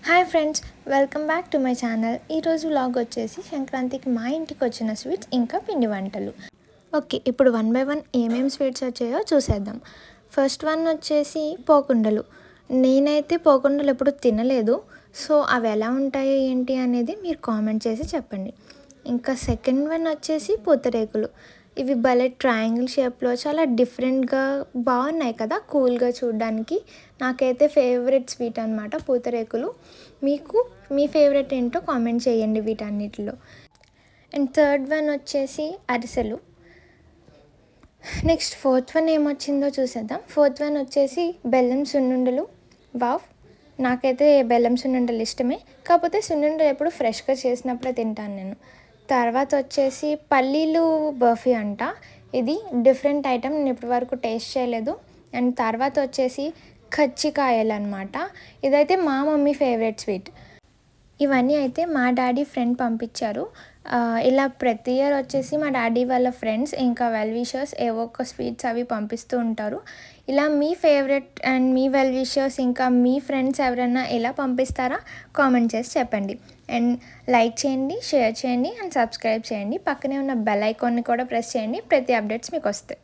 Hi friends, welcome back to my channel. ఈరోజు vlog వచ్చేసి సంక్రాంతికి మా ఇంటికి వచ్చిన స్వీట్స్ ఇంకా పిండి వంటలు. ఓకే, ఇప్పుడు 1 బై 1 ఏమేమి స్వీట్స్ వచ్చాయో చూసేద్దాం. ఫస్ట్ వన్ వచ్చేసి పోకుండలు. నేనైతే పోకుండలు ఎప్పుడు తినలేదు, సో అవి ఎలా ఉంటాయో ఏంటి అనేది మీరు కామెంట్ చేసి చెప్పండి. ఇంకా సెకండ్ వన్ వచ్చేసి పూతరేకులు. ఇవి భలే ట్రయాంగిల్ షేప్లో చాలా డిఫరెంట్గా బాగున్నాయి కదా, కూల్గా చూడడానికి. నాకైతే ఫేవరెట్ స్వీట్ అనమాట పూతరేకులు. మీకు మీ ఫేవరెట్ ఏంటో కామెంట్ చేయండి వీటన్నిటిలో. అండ్ థర్డ్ వన్ వచ్చేసి అరిసెలు. నెక్స్ట్ ఫోర్త్ వన్ ఏమొచ్చిందో చూసేద్దాం. ఫోర్త్ వన్ వచ్చేసి బెల్లం సున్నుండలు. వావ్, నాకైతే బెల్లం సున్నుండలు ఇష్టమే, కాకపోతే సున్నుండలు ఎప్పుడు ఫ్రెష్గా చేసినప్పుడే తింటాను నేను. తర్వాత వచ్చేసి పల్లీలు బర్ఫీ అంట. ఇది డిఫరెంట్ ఐటమ్, నేను ఇప్పటి వరకు టేస్ట్ చేయలేదు. అండ్ తర్వాత వచ్చేసి కజ్జికాయలు అనమాట. ఇదైతే మా మమ్మీ ఫేవరెట్ స్వీట్. ఇవన్నీ అయితే మా డాడీ ఫ్రెండ్ పంపించారు. ఇలా ప్రతి ఇయర్ వచ్చేసి మా డాడీ వాళ్ళ ఫ్రెండ్స్ ఇంకా వెల్ విషర్స్ ఏవో ఒక స్వీట్స్ అవి పంపిస్తూ ఉంటారు. ఇలా మీ ఫేవరెట్ అండ్ మీ వెల్ విషర్స్ ఇంకా మీ ఫ్రెండ్స్ ఎవరైనా ఎలా పంపిస్తారా కామెంట్ చేసి చెప్పండి. అండ్ లైక్ చేయండి, షేర్ చేయండి అండ్ సబ్స్క్రైబ్ చేయండి. పక్కనే ఉన్న బెల్ ఐకాన్ని కూడా ప్రెస్ చేయండి, ప్రతి అప్డేట్స్ మీకు వస్తాయి.